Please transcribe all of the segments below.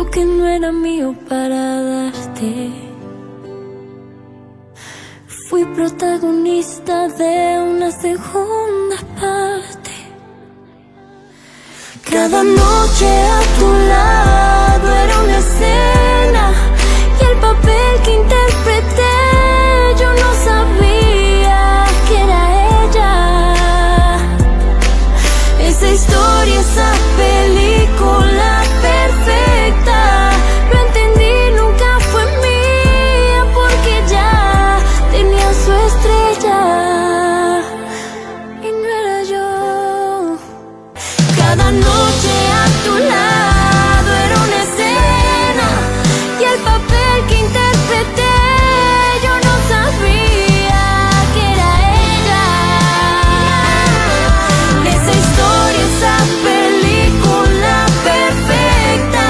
lo que no era mío para darte. Fui protagonista de una segunda parte. Cada noche a tu lado era una escena y el papel que interpreté yo no sabía que era ella. Esa historia, esa película perfecta, lo entendí, nunca fue mía porque ya tenía su estrella y no era yo. Cada noche a tu lado era una escena y el papel que interpreté yo no sabía que era ella. Esa historia, esa película perfecta,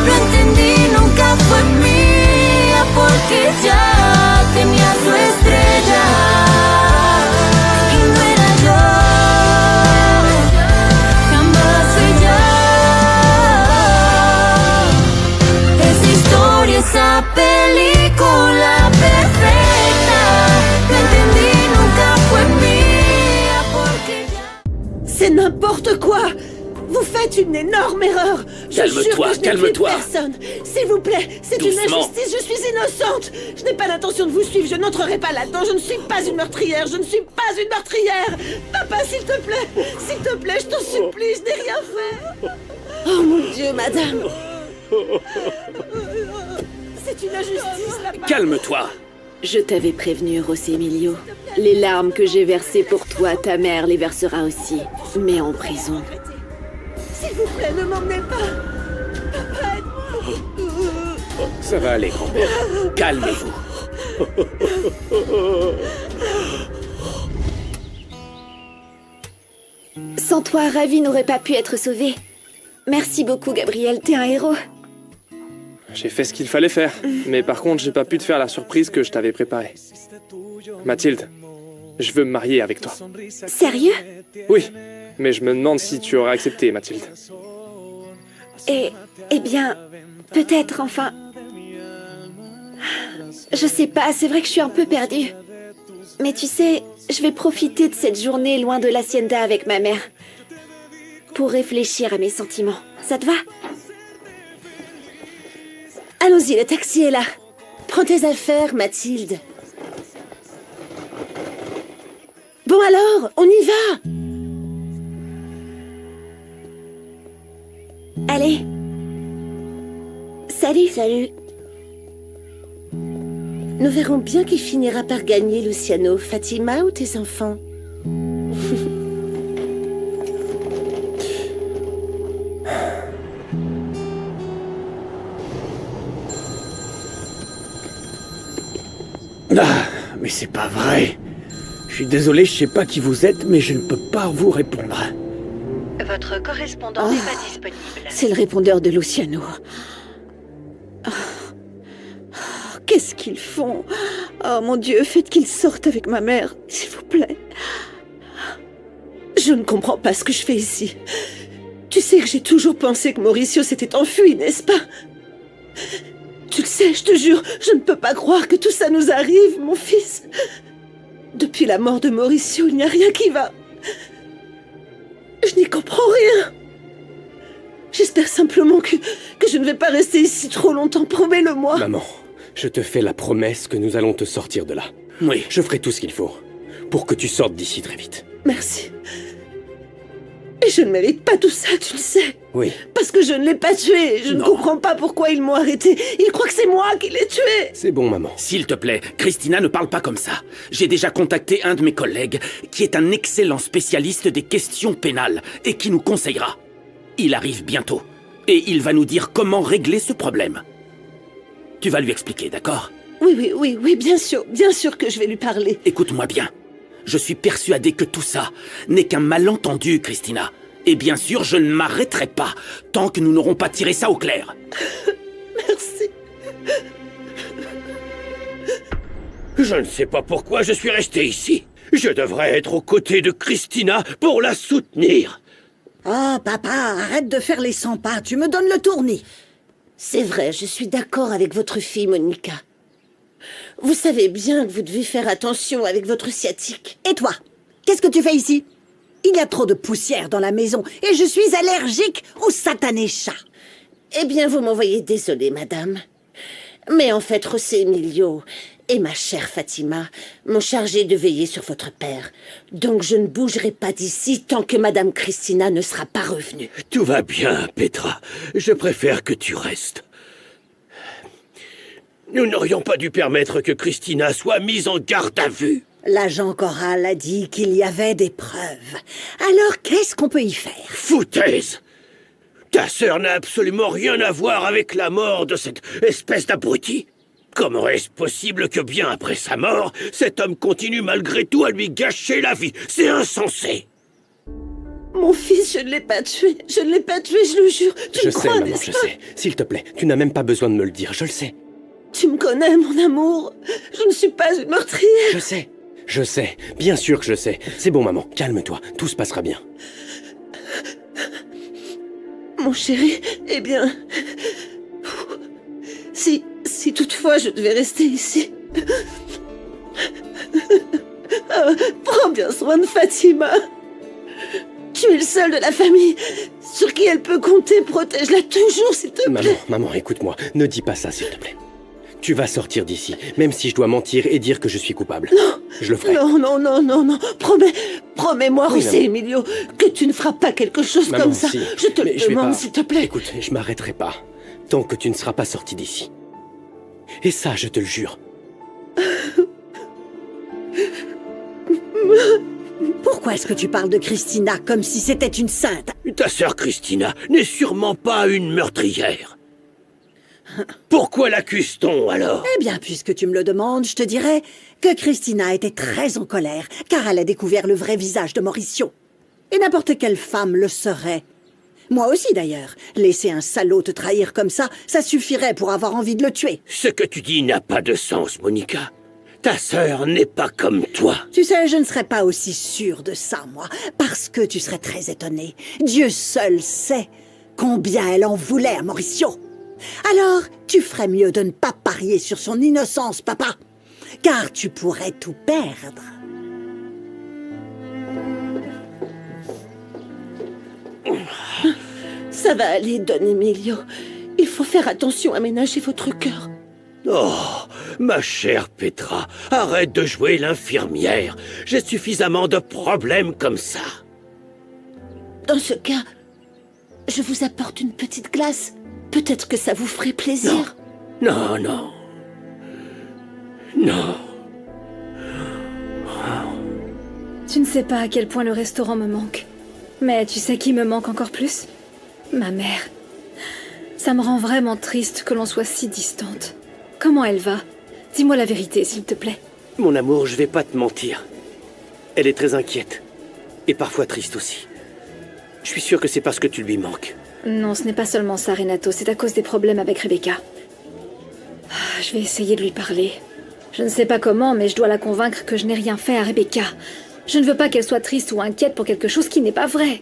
lo entendí, nunca fue mía porque ya tenía su estrella y no era yo. Jamás fui yo. Esa historia, esa película perfecta, lo entendí, nunca fue mía porque ya. C'est n'importe quoi! Vous faites une énorme erreur! Je jure Calme-toi, que je n'ai calme-toi. tué personne! S'il vous plaît, c'est une Doucement. injustice, je suis innocente! Je n'ai pas l'intention de vous suivre, je n'entrerai pas là-dedans, je ne suis pas une meurtrière, je ne suis pas une meurtrière! Papa, s'il te plaît, je t'en supplie, je n'ai rien fait! Oh mon Dieu, madame! C'est une injustice, là-bas! Calme-toi. Je t'avais prévenu, José Emilio. Les larmes que j'ai versées pour toi, ta mère les versera aussi, mais en prison. S'il vous plaît, ne m'emmenez pas! Papa, aide-moi! Ça va aller, grand-père. Calmez-vous. Sans toi, Ravi n'aurait pas pu être sauvé. Merci beaucoup, Gabriel, t'es un héros. J'ai fait ce qu'il fallait faire, mais par contre, j'ai pas pu te faire la surprise que je t'avais préparée. Mathilde, je veux me marier avec toi. Sérieux? Oui, mais je me demande si tu aurais accepté, Mathilde. Eh bien, peut-être, enfin... Je sais pas, c'est vrai que je suis un peu perdue. Mais tu sais, je vais profiter de cette journée loin de l'hacienda avec ma mère. Pour réfléchir à mes sentiments. Ça te va? Allons-y, le taxi est là. Prends tes affaires, Mathilde. Bon alors, on y va! Allez. Salut. Salut. Nous verrons bien qui finira par gagner, Luciano. Fatima ou tes enfants? Ah, mais c'est pas vrai. Je suis désolé, je sais pas qui vous êtes, mais je ne peux pas vous répondre. Votre correspondant n'est pas disponible. C'est le répondeur de Luciano. Qu'est-ce qu'ils font? Oh mon Dieu, faites qu'ils sortent avec ma mère, s'il vous plaît. Je ne comprends pas ce que je fais ici. Tu sais que j'ai toujours pensé que Mauricio s'était enfui, n'est-ce pas? Tu le sais, je te jure, je ne peux pas croire que tout ça nous arrive, mon fils. Depuis la mort de Mauricio, il n'y a rien qui va. Je n'y comprends rien. J'espère simplement que je ne vais pas rester ici trop longtemps, promets-le-moi. Maman, je te fais la promesse que nous allons te sortir de là. Oui. Je ferai tout ce qu'il faut pour que tu sortes d'ici très vite. Merci. Et je ne mérite pas tout ça, tu le sais. Oui. Parce que je ne l'ai pas tué. Je ne comprends pas pourquoi ils m'ont arrêté. Ils croient que c'est moi qui l'ai tué. C'est bon, maman. S'il te plaît, Christina, ne parle pas comme ça. J'ai déjà contacté un de mes collègues, qui est un excellent spécialiste des questions pénales, et qui nous conseillera. Il arrive bientôt, et il va nous dire comment régler ce problème. Tu vas lui expliquer, d'accord? Oui, bien sûr que je vais lui parler. Écoute-moi bien. Je suis persuadé que tout ça n'est qu'un malentendu, Christina. Et bien sûr, je ne m'arrêterai pas tant que nous n'aurons pas tiré ça au clair. Merci. Je ne sais pas pourquoi je suis resté ici. Je devrais être aux côtés de Christina pour la soutenir. Oh, papa, arrête de faire les 100 pas, tu me donnes le tournis. C'est vrai, je suis d'accord avec votre fille, Monica. Vous savez bien que vous devez faire attention avec votre sciatique. Et toi? Qu'est-ce que tu fais ici? Il y a trop de poussière dans la maison et je suis allergique aux satanés chats. Eh bien, vous m'envoyez désolée, madame. Mais en fait, José Emilio et ma chère Fatima m'ont chargé de veiller sur votre père. Donc je ne bougerai pas d'ici tant que madame Christina ne sera pas revenue. Tout va bien, Petra. Je préfère que tu restes. Nous n'aurions pas dû permettre que Christina soit mise en garde à vue. L'agent Corral a dit qu'il y avait des preuves. Alors qu'est-ce qu'on peut y faire? Foutaise! Ta sœur n'a absolument rien à voir avec la mort de cette espèce d'abruti. Comment est-ce possible que bien après sa mort, cet homme continue malgré tout à lui gâcher la vie? C'est insensé! Mon fils, je ne l'ai pas tué. Je ne l'ai pas tué, je le jure. Tu Je me sais, crois, maman, n'est-ce je pas? sais. S'il te plaît, tu n'as même pas besoin de me le dire, je le sais. Tu me connais, mon amour. Je ne suis pas une meurtrière. Je sais. Bien sûr que je sais. C'est bon, maman, calme-toi. Tout se passera bien. Mon chéri, eh bien... Si toutefois je devais rester ici... Prends bien soin de Fatima. Tu es le seul de la famille sur qui elle peut compter. Protège-la toujours, s'il te plaît. Maman, écoute-moi. Ne dis pas ça, s'il te plaît. Tu vas sortir d'ici, même si je dois mentir et dire que je suis coupable. Non. Je le ferai. Non. Promets-moi, Oui, José Emilio, que tu ne feras pas quelque chose Maman, comme ça. si. Je te Mais le je vais demande, pas- s'il te plaît. Écoute, je m'arrêterai pas tant que tu ne seras pas sorti d'ici. Et ça, je te le jure. Pourquoi est-ce que tu parles de Christina comme si c'était une sainte? Ta sœur Christina n'est sûrement pas une meurtrière. Pourquoi l'accuse-t-on alors? Eh bien, puisque tu me le demandes, je te dirais que Christina était très en colère, car elle a découvert le vrai visage de Mauricio. Et n'importe quelle femme le serait. Moi aussi, d'ailleurs. Laisser un salaud te trahir comme ça suffirait pour avoir envie de le tuer. Ce que tu dis n'a pas de sens, Monica. Ta sœur n'est pas comme toi. Tu sais, je ne serais pas aussi sûre de ça, moi, parce que tu serais très étonné. Dieu seul sait combien elle en voulait à Mauricio. Alors, tu ferais mieux de ne pas parier sur son innocence, papa, car tu pourrais tout perdre. Ça va aller, Don Emilio. Il faut faire attention à ménager votre cœur. Oh, ma chère Petra, arrête de jouer l'infirmière. J'ai suffisamment de problèmes comme ça. Dans ce cas, je vous apporte une petite glace. Peut-être que ça vous ferait plaisir. Non. Tu ne sais pas à quel point le restaurant me manque. Mais tu sais qui me manque encore plus? Ma mère. Ça me rend vraiment triste que l'on soit si distante. Comment elle va? Dis-moi la vérité, s'il te plaît. Mon amour, je vais pas te mentir. Elle est très inquiète. Et parfois triste aussi. Je suis sûr que c'est parce que tu lui manques. Non, ce n'est pas seulement ça, Renato. C'est à cause des problèmes avec Rebecca. Je vais essayer de lui parler. Je ne sais pas comment, mais je dois la convaincre que je n'ai rien fait à Rebecca. Je ne veux pas qu'elle soit triste ou inquiète pour quelque chose qui n'est pas vrai.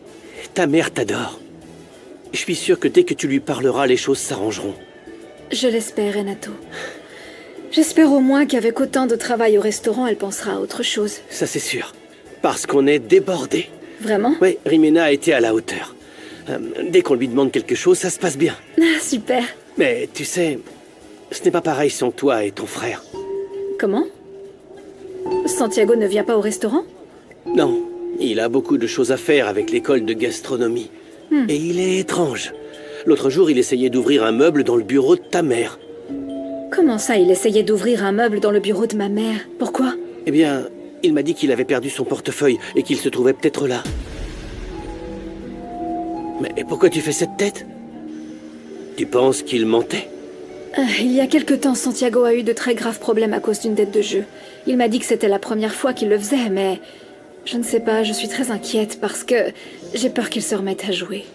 Ta mère t'adore. Je suis sûr que dès que tu lui parleras, les choses s'arrangeront. Je l'espère, Renato. J'espère au moins qu'avec autant de travail au restaurant, elle pensera à autre chose. Ça, c'est sûr. Parce qu'on est débordés. Vraiment? Oui, Rimena a été à la hauteur. Dès qu'on lui demande quelque chose, ça se passe bien. Ah, super. Mais tu sais, ce n'est pas pareil sans toi et ton frère. Comment? Santiago ne vient pas au restaurant? Non, il a beaucoup de choses à faire avec l'école de gastronomie. Et il est étrange. L'autre jour, il essayait d'ouvrir un meuble dans le bureau de ta mère. Comment ça, il essayait d'ouvrir un meuble dans le bureau de ma mère? Pourquoi? Eh bien, il m'a dit qu'il avait perdu son portefeuille et qu'il se trouvait peut-être là. Mais pourquoi tu fais cette tête? Tu penses qu'il mentait? Il y a quelque temps, Santiago a eu de très graves problèmes à cause d'une dette de jeu. Il m'a dit que c'était la première fois qu'il le faisait, mais... Je ne sais pas, je suis très inquiète parce que j'ai peur qu'il se remette à jouer.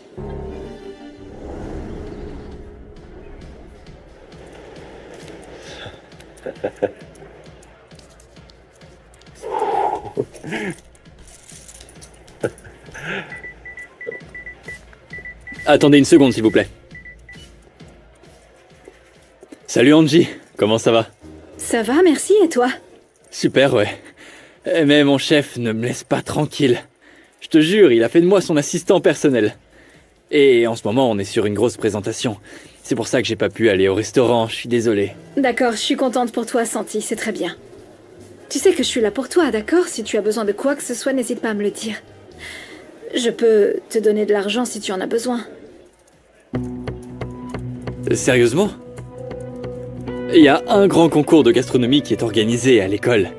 Attendez une seconde, s'il vous plaît. Salut Angie, comment ça va? Ça va, merci, et toi? Super, ouais. Mais mon chef ne me laisse pas tranquille. Je te jure, il a fait de moi son assistant personnel. Et en ce moment, on est sur une grosse présentation. C'est pour ça que j'ai pas pu aller au restaurant, je suis désolé. D'accord, je suis contente pour toi, Santi, c'est très bien. Tu sais que je suis là pour toi, d'accord? Si tu as besoin de quoi que ce soit, n'hésite pas à me le dire. Je peux te donner de l'argent si tu en as besoin. Sérieusement? Il y a un grand concours de gastronomie qui est organisé à l'école.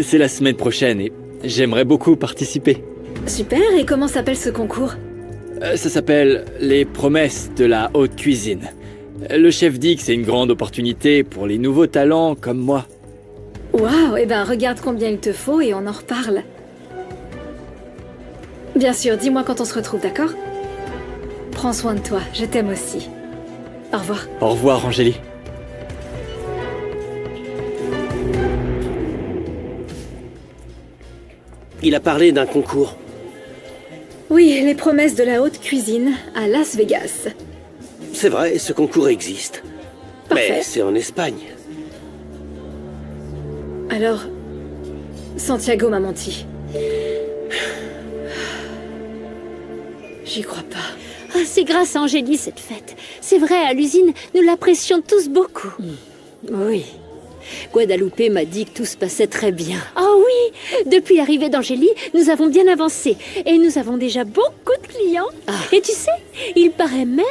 C'est la semaine prochaine et j'aimerais beaucoup participer. Super, et comment s'appelle ce concours? Ça s'appelle les promesses de la haute cuisine. Le chef dit que c'est une grande opportunité pour les nouveaux talents comme moi. Waouh, eh ben regarde combien il te faut et on en reparle. Bien sûr, dis-moi quand on se retrouve, d'accord? Prends soin de toi, je t'aime aussi. Au revoir. Au revoir, Angélie. Il a parlé d'un concours. Oui, les promesses de la haute cuisine à Las Vegas. C'est vrai, ce concours existe. Parfait. Mais c'est en Espagne. Alors, Santiago m'a menti. J'y crois pas. Ah, c'est grâce à Angélie, cette fête. C'est vrai, à l'usine, nous l'apprécions tous beaucoup. Oui. Guadalupe m'a dit que tout se passait très bien. Oh oui, depuis l'arrivée d'Angélie, nous avons bien avancé. Et nous avons déjà beaucoup de clients. Et tu sais, il paraît même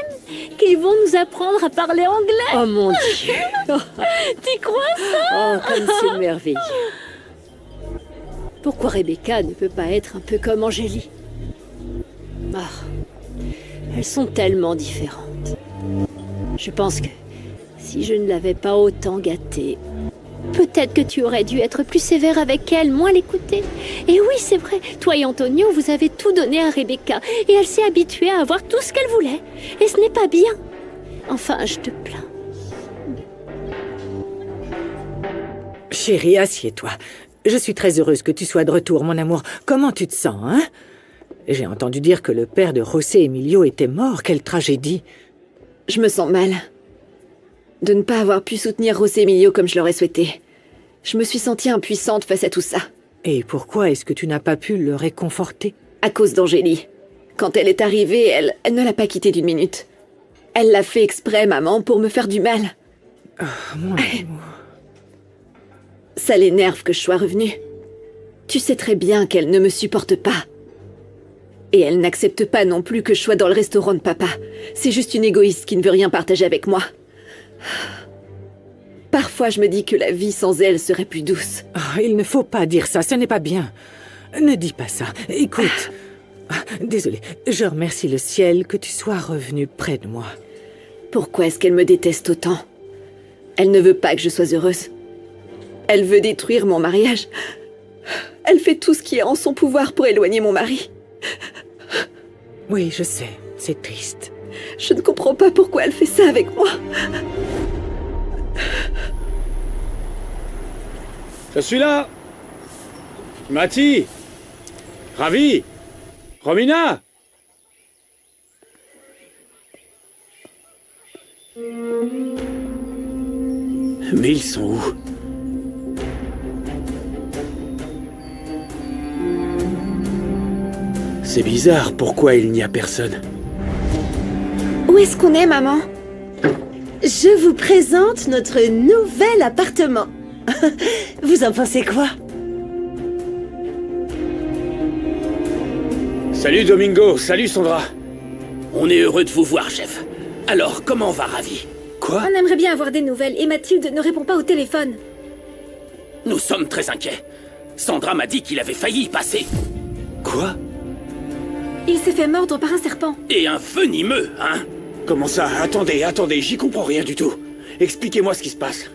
qu'ils vont nous apprendre à parler anglais. Oh mon Dieu. Tu crois ça? Oh, comme c'est merveilleux. Pourquoi Rebecca ne peut pas être un peu comme Angélie? Ah, elles sont tellement différentes. Je pense que si je ne l'avais pas autant gâtée... Peut-être que tu aurais dû être plus sévère avec elle, moins l'écouter. Et oui, c'est vrai, toi et Antonio, vous avez tout donné à Rebecca. Et elle s'est habituée à avoir tout ce qu'elle voulait. Et ce n'est pas bien. Enfin, je te plains. Chérie, assieds-toi. Je suis très heureuse que tu sois de retour, mon amour. Comment tu te sens, hein? J'ai entendu dire que le père de José Emilio était mort. Quelle tragédie. Je me sens mal. De ne pas avoir pu soutenir José Emilio comme je l'aurais souhaité. Je me suis sentie impuissante face à tout ça. Et pourquoi est-ce que tu n'as pas pu le réconforter? À cause d'Angélie. Quand elle est arrivée, elle ne l'a pas quitté d'une minute. Elle l'a fait exprès, maman, pour me faire du mal. Oh, mon amour. Ça l'énerve que je sois revenue. Tu sais très bien qu'elle ne me supporte pas. Et elle n'accepte pas non plus que je sois dans le restaurant de papa. C'est juste une égoïste qui ne veut rien partager avec moi. Parfois, je me dis que la vie sans elle serait plus douce. Oh, il ne faut pas dire ça, ce n'est pas bien. Ne dis pas ça. Écoute. Désolée, je remercie le ciel que tu sois revenu près de moi. Pourquoi est-ce qu'elle me déteste autant? Elle ne veut pas que je sois heureuse. Elle veut détruire mon mariage. Elle fait tout ce qui est en son pouvoir pour éloigner mon mari. Oui, je sais, c'est triste. Je ne comprends pas pourquoi elle fait ça avec moi. Je suis là. Mati. Ravi. Romina. Mais ils sont où? C'est bizarre, pourquoi il n'y a personne? Où est-ce qu'on est, maman? Je vous présente notre nouvel appartement. Vous en pensez quoi? Salut Domingo, salut Sandra. On est heureux de vous voir, chef. Alors, comment va Ravi? Quoi? On aimerait bien avoir des nouvelles et Mathilde ne répond pas au téléphone. Nous sommes très inquiets. Sandra m'a dit qu'il avait failli y passer. Quoi? Il s'est fait mordre par un serpent. Et un venimeux, hein? Comment ça? Attendez, j'y comprends rien du tout. Expliquez-moi ce qui se passe.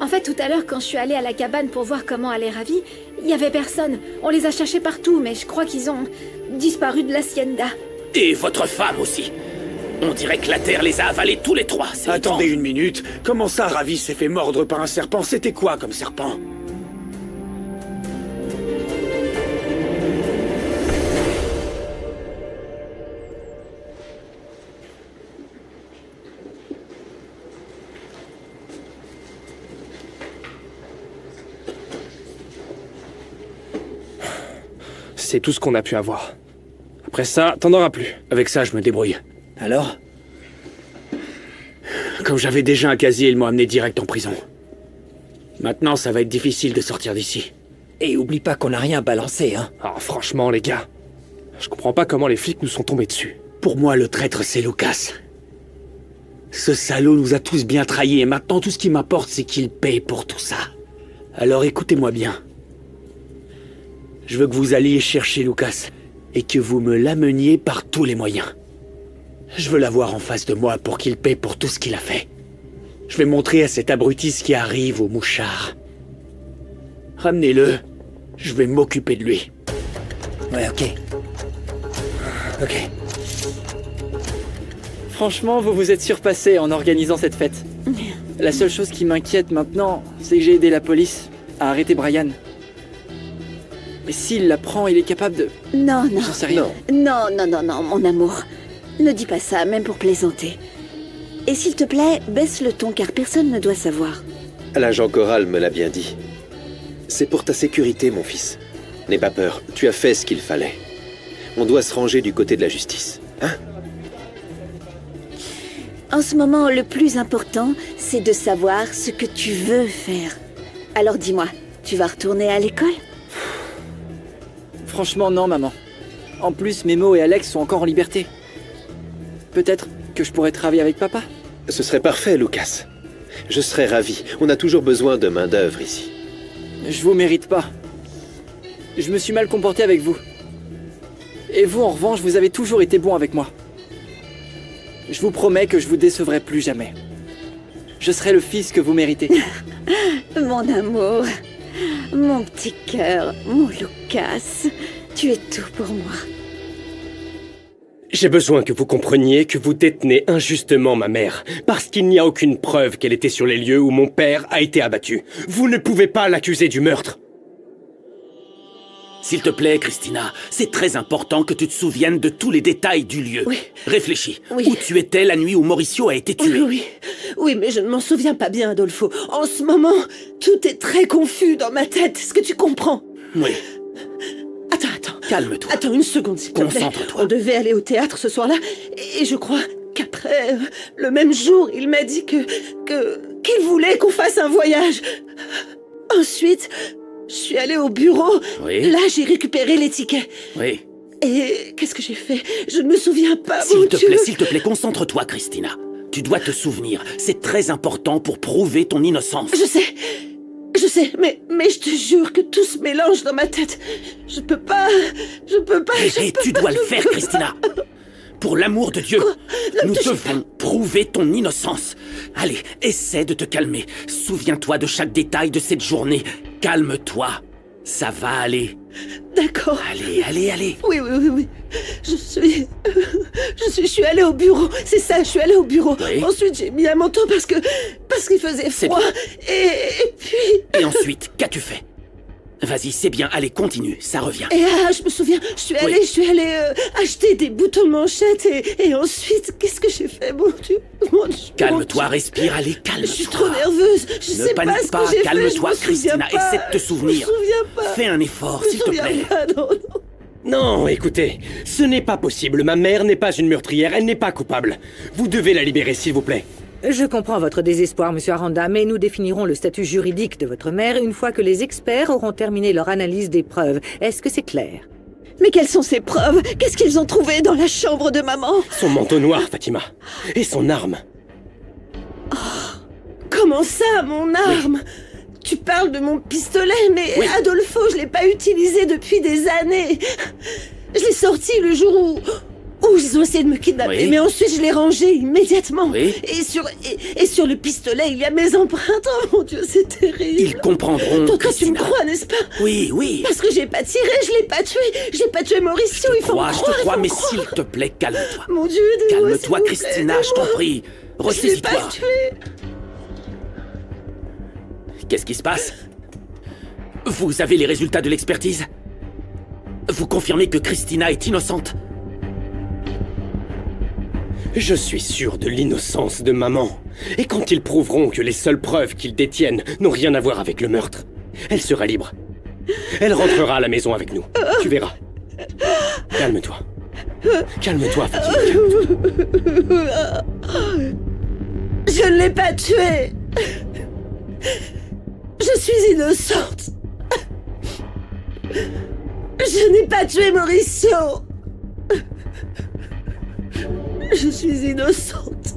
En fait, tout à l'heure, quand je suis allée à la cabane pour voir comment allait Ravi, il y avait personne. On les a cherchés partout, mais je crois qu'ils ont disparu de l'hacienda. Et votre femme aussi. On dirait que la terre les a avalés tous les trois. Attendez une minute. Comment ça, Ravi s'est fait mordre par un serpent? C'était quoi comme serpent? c'est tout ce qu'on a pu avoir. Après ça, t'en auras plus. Avec ça, je me débrouille. Alors? Comme j'avais déjà un casier, ils m'ont amené direct en prison. Maintenant, ça va être difficile de sortir d'ici. Et oublie pas qu'on n'a rien balancé, hein. Ah, franchement, les gars, je comprends pas comment les flics nous sont tombés dessus. Pour moi, le traître, c'est Lucas. Ce salaud nous a tous bien trahis et maintenant, tout ce qui m'importe, c'est qu'il paye pour tout ça. Alors écoutez-moi bien. Je veux que vous alliez chercher Lucas et que vous me l'ameniez par tous les moyens. Je veux l'avoir en face de moi pour qu'il paye pour tout ce qu'il a fait. Je vais montrer à cet abruti ce qui arrive au mouchard. Ramenez-le. Je vais m'occuper de lui. Ouais, ok. Ok. Franchement, vous vous êtes surpassé en organisant cette fête. La seule chose qui m'inquiète maintenant, c'est que j'ai aidé la police à arrêter Brian. Mais s'il l'apprend, il est capable de... Non, non. J'en sais rien. Non, mon amour. Ne dis pas ça, même pour plaisanter. Et s'il te plaît, baisse le ton, car personne ne doit savoir. L'agent Corral me l'a bien dit. C'est pour ta sécurité, mon fils. N'aie pas peur, tu as fait ce qu'il fallait. On doit se ranger du côté de la justice, hein? En ce moment, le plus important, c'est de savoir ce que tu veux faire. Alors dis-moi, tu vas retourner à l'école? Franchement, non, maman. En plus, Memo et Alex sont encore en liberté. Peut-être que je pourrais travailler avec papa? Ce serait parfait, Lucas. Je serais ravi. On a toujours besoin de main-d'œuvre ici. Je vous mérite pas. Je me suis mal comporté avec vous. Et vous, en revanche, vous avez toujours été bon avec moi. Je vous promets que je vous décevrai plus jamais. Je serai le fils que vous méritez. Mon amour, mon petit cœur, mon Lucas, tu es tout pour moi. J'ai besoin que vous compreniez que vous détenez injustement ma mère, parce qu'il n'y a aucune preuve qu'elle était sur les lieux où mon père a été abattu. Vous ne pouvez pas l'accuser du meurtre. S'il te plaît, Christina, c'est très important que tu te souviennes de tous les détails du lieu. Oui. Réfléchis. Oui. Où tu étais la nuit où Mauricio a été tué? Oui, mais je ne m'en souviens pas bien, Adolfo. En ce moment, tout est très confus dans ma tête. Est-ce que tu comprends? Oui. Attends. Calme-toi. Attends une seconde, s'il te plaît. Concentre-toi. On devait aller au théâtre ce soir-là, et je crois qu'après, le même jour, il m'a dit qu'il voulait qu'on fasse un voyage. Ensuite, je suis allée au bureau. Oui. Là, j'ai récupéré les tickets. Oui. Et qu'est-ce que j'ai fait? Je ne me souviens pas, S'il te plaît, concentre-toi, Christina. Tu dois te souvenir. C'est très important pour prouver ton innocence. Je sais, mais je te jure que tout se mélange dans ma tête. Je peux pas. Et tu dois le faire, Christina. Pour l'amour de Dieu, nous devons prouver ton innocence. Allez, essaie de te calmer. Souviens-toi de chaque détail de cette journée. Calme-toi. Ça va aller. D'accord. Allez. Oui. Je suis allée au bureau. C'est ça, je suis allée au bureau. Oui. Ensuite, j'ai mis un manteau parce qu'il faisait froid. Et puis... Et ensuite, qu'as-tu fait? Vas-y, c'est bien. Allez, continue. Ça revient. Et je me souviens, je suis allée acheter des boutons de manchette et ensuite, qu'est-ce que j'ai fait, mon Dieu. Calme-toi, respire, allez, calme-toi. Je suis trop nerveuse. Je sais pas panique ce que pas, j'ai fait. calme-toi, Christina. Essaie de te souvenir. Je me souviens pas. Fais un effort, s'il te plaît. Non. Non, écoutez, ce n'est pas possible. Ma mère n'est pas une meurtrière, elle n'est pas coupable. Vous devez la libérer, s'il vous plaît. Je comprends votre désespoir, monsieur Aranda, mais nous définirons le statut juridique de votre mère une fois que les experts auront terminé leur analyse des preuves. Est-ce que c'est clair? Mais quelles sont ces preuves? Qu'est-ce qu'ils ont trouvé dans la chambre de maman? Son manteau noir, Fatima. Et son arme. Comment ça, mon arme? Tu parles de mon pistolet, mais Adolfo, je l'ai pas utilisé depuis des années. Je l'ai sorti le jour où ils ont essayé de me kidnapper, mais ensuite je l'ai rangé immédiatement. Et sur le pistolet, il y a mes empreintes. Oh mon Dieu, c'est terrible. Ils comprendront, Toi, Christina. tu me crois, n'est-ce pas? Oui. Parce que j'ai pas tiré, je l'ai pas tué. J'ai pas tué Mauricio, il faut me croire. Je te crois, mais s'il te plaît, calme-toi. Mon Dieu, calme-toi, Christina, je t'en prie. Ressaisis-toi. Je l'ai pas tué. Qu'est-ce qui se passe? Vous avez les résultats de l'expertise? Vous confirmez que Christina est innocente? Je suis sûr de l'innocence de maman. Et quand ils prouveront que les seules preuves qu'ils détiennent n'ont rien à voir avec le meurtre, elle sera libre. Elle rentrera à la maison avec nous. Tu verras. Calme-toi. Calme-toi, Fatima. Je ne l'ai pas tué. Je suis innocente. Je n'ai pas tué Mauricio. Je suis innocente.